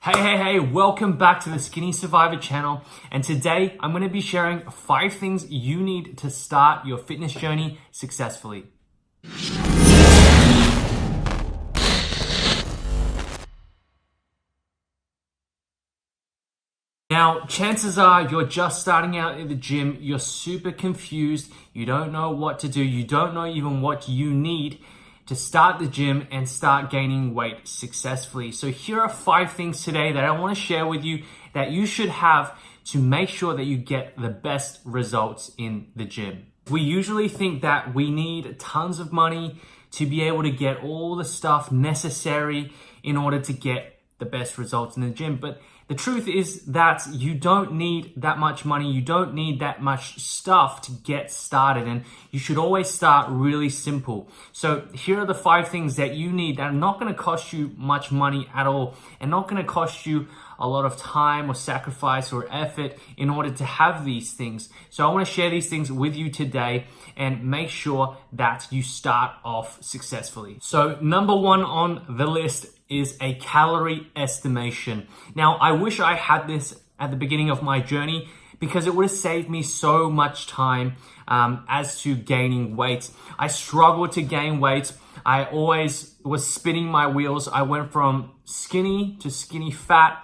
Hey, welcome back to the Skinny Survivor channel. And today I'm going to be sharing 5 things you need to start your fitness journey successfully. Now, chances are you're just starting out at the gym, you're super confused, you don't know what to do, you don't know even what you need to start the gym and start gaining weight successfully. So here are 5 things today that I want to share with you that you should have to make sure that you get the best results in the gym. We usually think that we need tons of money to be able to get all the stuff necessary in order to get the best results in the gym. But the truth is that you don't need that much money. You don't need that much stuff to get started. And you should always start really simple. So here are the 5 things that you need that are not going to cost you much money at all and not going to cost you a lot of time or sacrifice or effort in order to have these things. So I want to share these things with you today and make sure that you start off successfully. So number 1 on the list is a calorie estimation. Now, I wish I had this at the beginning of my journey because it would have saved me so much time as to gaining weight. I struggled to gain weight. I always was spinning my wheels. I went from skinny to skinny fat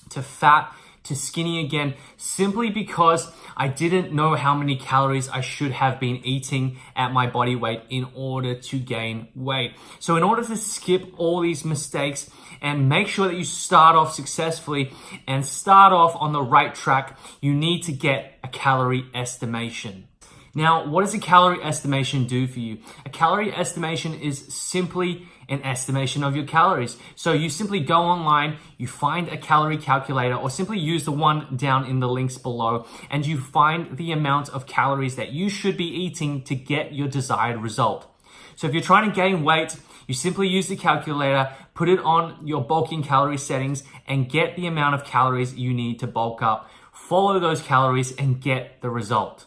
to skinny again, simply because I didn't know how many calories I should have been eating at my body weight in order to gain weight. So in order to skip all these mistakes and make sure that you start off successfully and start off on the right track, you need to get a calorie estimation. Now, what does a calorie estimation do for you? A calorie estimation is simply an estimation of your calories. So you simply go online, you find a calorie calculator, or simply use the one down in the links below, and you find the amount of calories that you should be eating to get your desired result. So if you're trying to gain weight, you simply use the calculator, put it on your bulking calorie settings, and get the amount of calories you need to bulk up. Follow those calories and get the result.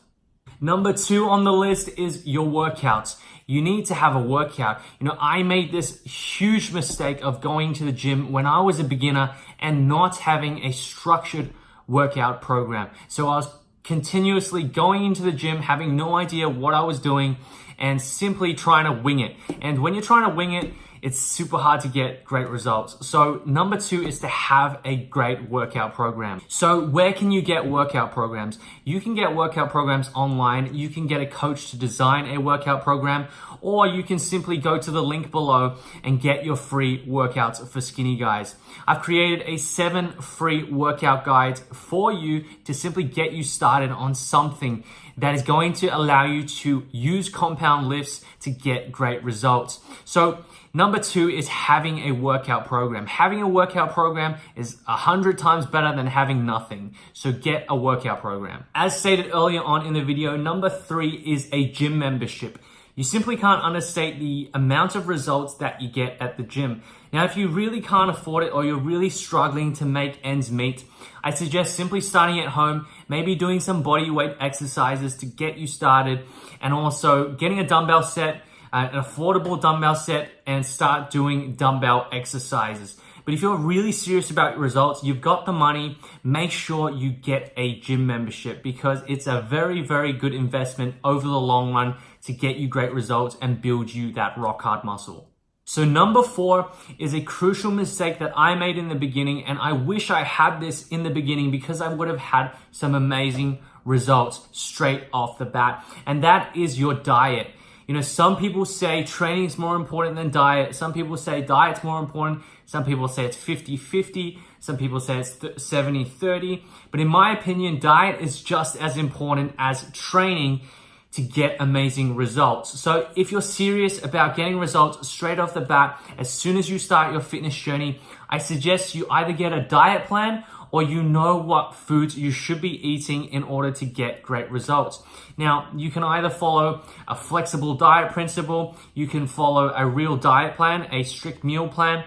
Number 2 on the list is your workouts. You need to have a workout. I made this huge mistake of going to the gym when I was a beginner and not having a structured workout program. So I was continuously going into the gym, having no idea what I was doing and simply trying to wing it. And when you're trying to wing it, it's super hard to get great results. So number 2 is to have a great workout program. So where can you get workout programs? You can get workout programs online. You can get a coach to design a workout program, or you can simply go to the link below and get your free workouts for skinny guys. I've created a 7 free workout guides for you to simply get you started on something that is going to allow you to use compound lifts to get great results. So number 2 is having a workout program. Having a workout program is 100 times better than having nothing. So get a workout program. As stated earlier on in the video, number 3 is a gym membership. You simply can't understate the amount of results that you get at the gym. Now, if you really can't afford it or you're really struggling to make ends meet, I suggest simply starting at home, maybe doing some body weight exercises to get you started, and also getting a dumbbell set, an affordable dumbbell set, and start doing dumbbell exercises. But if you're really serious about your results, you've got the money, make sure you get a gym membership because it's a very, very good investment over the long run to get you great results and build you that rock hard muscle. So number 4 is a crucial mistake that I made in the beginning, and I wish I had this in the beginning because I would have had some amazing results straight off the bat, and that is your diet. Some people say training is more important than diet. Some people say diet's more important. Some people say it's 50-50. Some people say it's 70-30. But in my opinion, diet is just as important as training to get amazing results. So if you're serious about getting results straight off the bat, as soon as you start your fitness journey, I suggest you either get a diet plan or you know what foods you should be eating in order to get great results. Now, you can either follow a flexible diet principle, you can follow a real diet plan, a strict meal plan.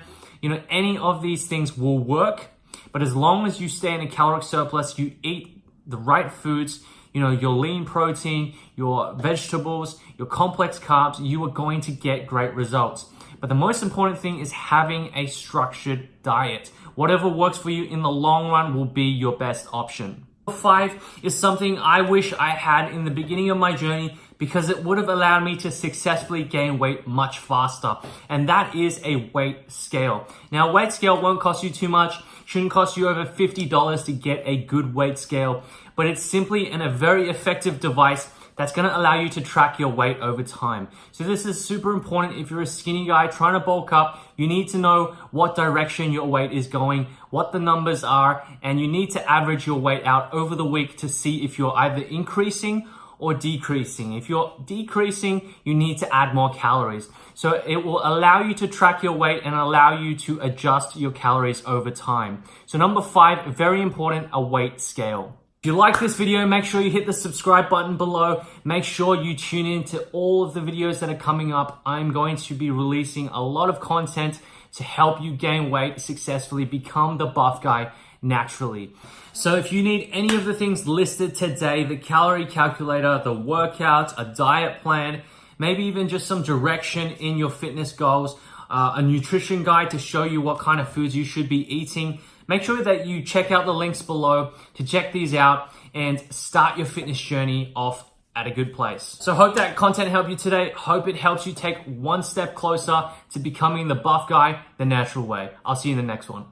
Any of these things will work, but as long as you stay in a caloric surplus, you eat the right foods, your lean protein, your vegetables, your complex carbs, you are going to get great results. But the most important thing is having a structured diet. whatever works for you in the long run will be your best option. Number 5 is something I wish I had in the beginning of my journey because it would have allowed me to successfully gain weight much faster. And that is a weight scale. Now, a weight scale won't cost you too much. Shouldn't cost you over $50 to get a good weight scale, but it's simply a very effective device that's going to allow you to track your weight over time. So this is super important. If you're a skinny guy trying to bulk up, you need to know what direction your weight is going, what the numbers are, and you need to average your weight out over the week to see if you're either increasing or decreasing. If you're decreasing, you need to add more calories. So it will allow you to track your weight and allow you to adjust your calories over time. So number 5, very important, a weight scale. If you like this video, make sure you hit the subscribe button below. Make sure you tune in to all of the videos that are coming up. I'm going to be releasing a lot of content to help you gain weight successfully, become the buff guy naturally. So if you need any of the things listed today, the calorie calculator, the workout, a diet plan, maybe even just some direction in your fitness goals, a nutrition guide to show you what kind of foods you should be eating, make sure that you check out the links below to check these out and start your fitness journey off at a good place. So hope that content helped you today. Hope it helps you take one step closer to becoming the buff guy the natural way. I'll see you in the next one.